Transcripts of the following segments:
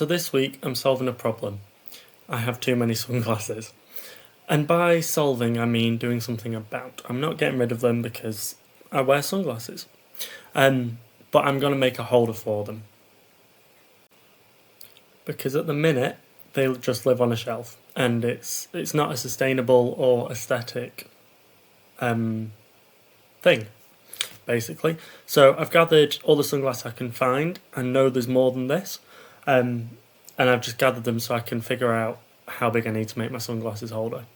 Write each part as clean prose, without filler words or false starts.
So this week I'm solving a problem. I have too many sunglasses. And by solving I mean doing something about. I'm not getting rid of them because I wear sunglasses. But I'm going to make a holder for them. Because at the minute they just live on a shelf and it's not a sustainable or aesthetic thing, basically. So I've gathered all the sunglasses I can find. I know there's more than this. And I've just gathered them so I can figure out how big I need to make my sunglasses holder.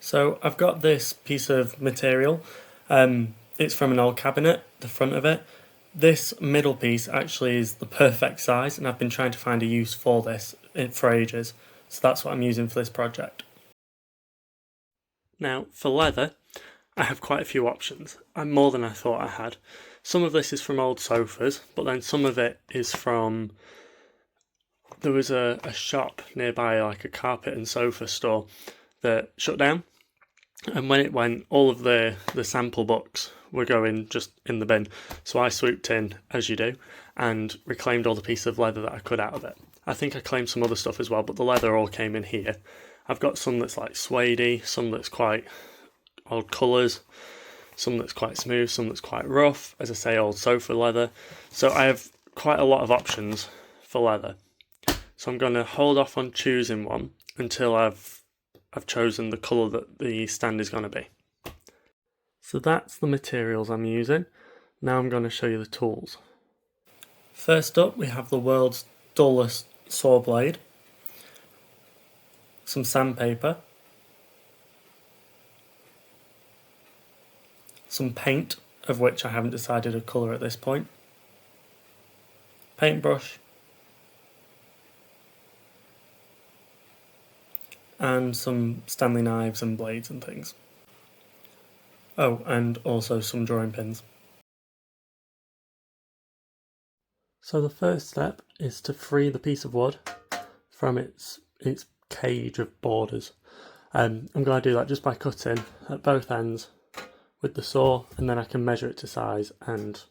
So I've got this piece of material. It's from an old cabinet, the front of it. This middle piece actually is the perfect size, and I've been trying to find a use for this for ages. So that's what I'm using for this project. Now, for leather, I have quite a few options. I'm more than I thought I had. Some of this is from old sofas, but then some of it is from... There was a shop nearby, like a carpet and sofa store, that shut down. And when it went, all of the sample books were going just in the bin. So I swooped in, as you do, and reclaimed all the pieces of leather that I could out of it. I think I claimed some other stuff as well, but the leather all came in here. I've got some that's like suede-y, some that's quite old colours, some that's quite smooth, some that's quite rough, as I say, old sofa leather. So I have quite a lot of options for leather. So I'm going to hold off on choosing one until I've chosen the colour that the stand is going to be. So that's the materials I'm using. Now I'm going to show you the tools. First up we have the world's dullest saw blade, some sandpaper, some paint, of which I haven't decided a colour at this point, paintbrush, and some Stanley knives and blades and things. Oh, and also some drawing pins. So the first step is to free the piece of wood from its cage of borders. I'm going to do that just by cutting at both ends with the saw, and then I can measure it to size and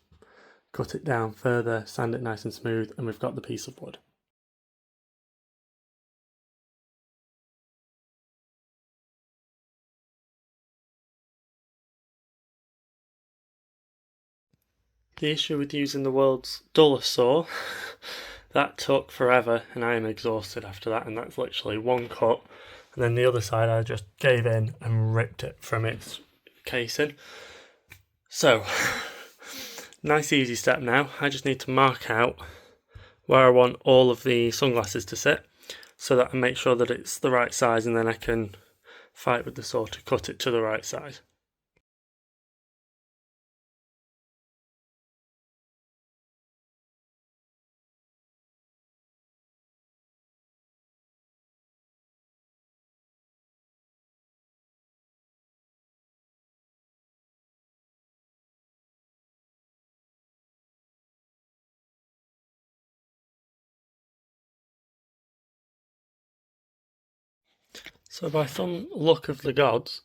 cut it down further, sand it nice and smooth, and we've got the piece of wood. The issue with using the world's dullest saw, that took forever and I am exhausted after that, and that's literally one cut, and then the other side I just gave in and ripped it from its casing. So, nice easy step now. I just need to mark out where I want all of the sunglasses to sit so that I make sure that it's the right size, and then I can fight with the saw to cut it to the right size. So by some luck of the gods,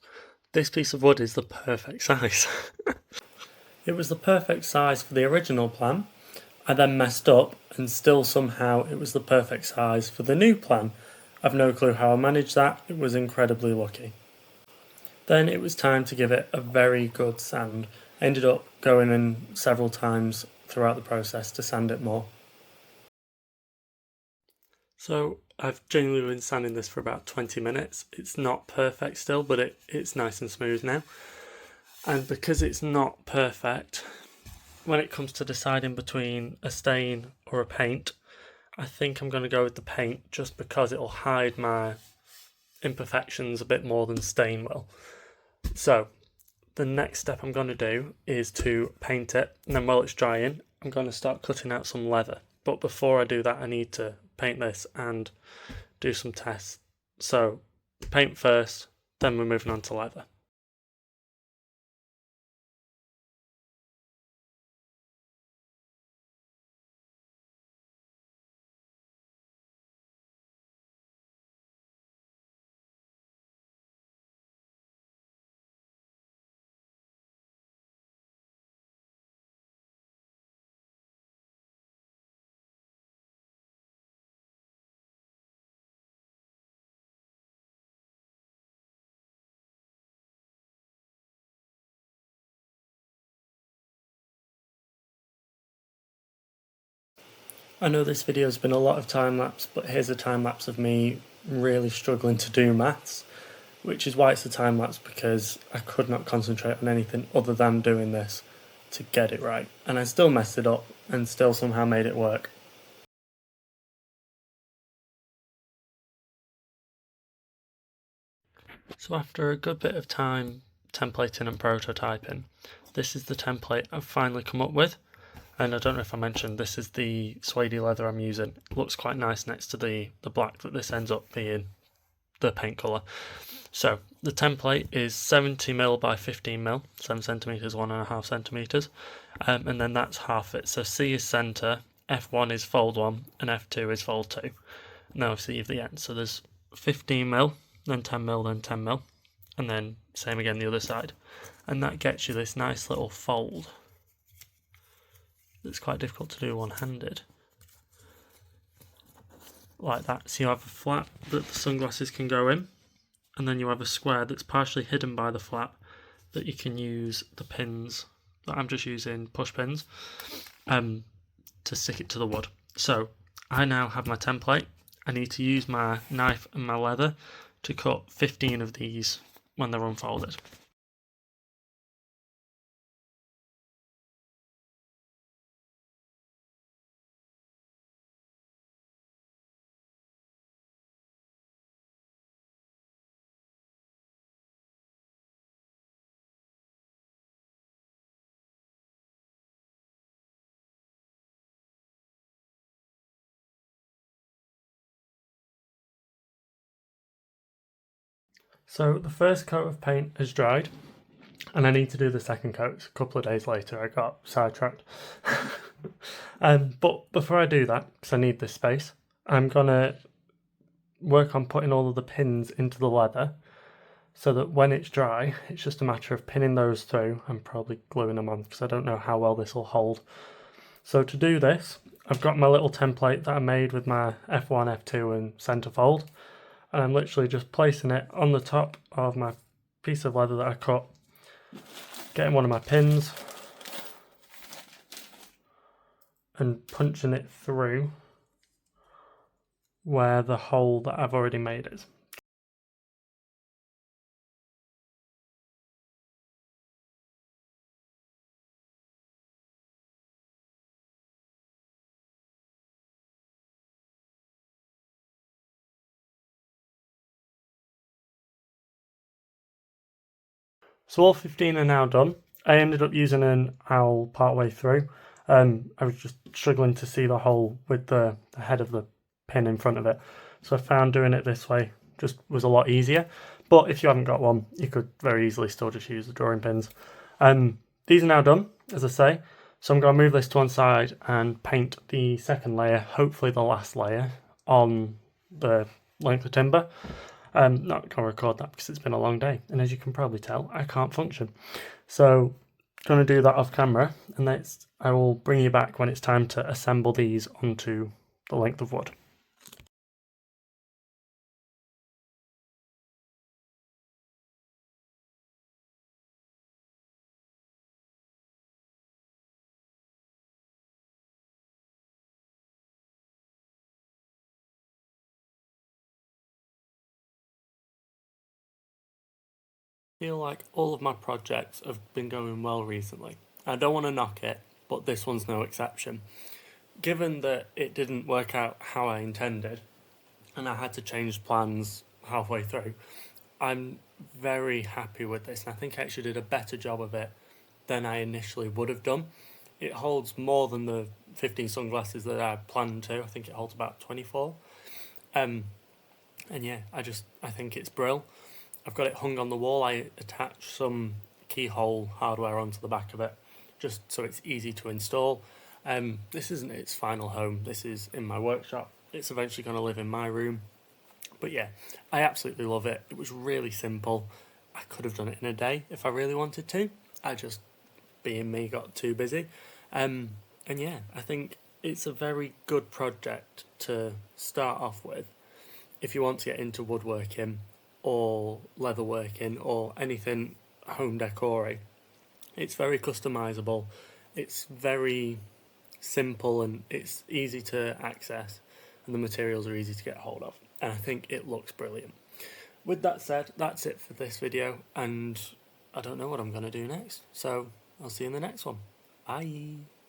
this piece of wood is the perfect size. It was the perfect size for the original plan. I then messed up, and still somehow it was the perfect size for the new plan. I've no clue how I managed that, it was incredibly lucky. Then it was time to give it a very good sand. I ended up going in several times throughout the process to sand it more. So I've genuinely been sanding this for about 20 minutes. It's not perfect still, but it's nice and smooth now. And because it's not perfect, when it comes to deciding between a stain or a paint, I think I'm going to go with the paint just because it'll hide my imperfections a bit more than stain will. So the next step I'm going to do is to paint it, and then while it's drying I'm going to start cutting out some leather. But before I do that I need to paint this and do some tests. So paint first, then we're moving on to leather. I know this video has been a lot of time lapse, but here's a time lapse of me really struggling to do maths, which is why it's a time lapse, because I could not concentrate on anything other than doing this to get it right, and I still messed it up and still somehow made it work. So after a good bit of time templating and prototyping, this is the template I've finally come up with. And I don't know if I mentioned, this is the suede leather I'm using. It looks quite nice next to the black that this ends up being the paint colour. So the template is 70mm by 15mm, 7cm, 1.5 centimetres, and then that's half it. So C is centre, F1 is fold 1, and F2 is fold 2. Now obviously you have the end. So there's 15mm, then 10mm, then 10mm, and then same again the other side. And that gets you this nice little fold. It's quite difficult to do one-handed. Like that. So you have a flap that the sunglasses can go in, and then you have a square that's partially hidden by the flap that you can use the pins, that I'm just using push pins, to stick it to the wood. So I now have my template. I need to use my knife and my leather to cut 15 of these when they're unfolded. So the first coat of paint has dried, and I need to do the second coat. A couple of days later I got sidetracked. But before I do that, because I need this space, I'm gonna work on putting all of the pins into the leather so that when it's dry, it's just a matter of pinning those through and probably gluing them on, because I don't know how well this will hold. So to do this, I've got my little template that I made with my F1, F2 and centerfold, and I'm literally just placing it on the top of my piece of leather that I cut, getting one of my pins and punching it through where the hole that I've already made is. So all 15 are now done. I ended up using an owl partway through. I was just struggling to see the hole with the head of the pin in front of it. So I found doing it this way just was a lot easier. But if you haven't got one, you could very easily still just use the drawing pins. These are now done, as I say. So I'm going to move this to one side and paint the second layer, hopefully the last layer, on the length of timber. I'm not going to record that because it's been a long day, and as you can probably tell, I can't function. So going to do that off camera, and I will bring you back when it's time to assemble these onto the length of wood. I feel like all of my projects have been going well recently. I don't want to knock it, but this one's no exception. Given that it didn't work out how I intended, and I had to change plans halfway through, I'm very happy with this, and I think I actually did a better job of it than I initially would have done. It holds more than the 15 sunglasses that I planned to. I think it holds about 24. And yeah, I think it's brill. I've got it hung on the wall. I attached some keyhole hardware onto the back of it, just so it's easy to install. This isn't its final home. This is in my workshop. It's eventually going to live in my room. But yeah, I absolutely love it. It was really simple. I could have done it in a day if I really wanted to. I just, being me, got too busy. And yeah, I think it's a very good project to start off with if you want to get into woodworking or leatherworking or anything home decor. It's very customizable. It's very simple and it's easy to access, and the materials are easy to get hold of, and I think it looks brilliant. With that said, that's it for this video, and I don't know what I'm going to do next, so I'll see you in the next one. Bye.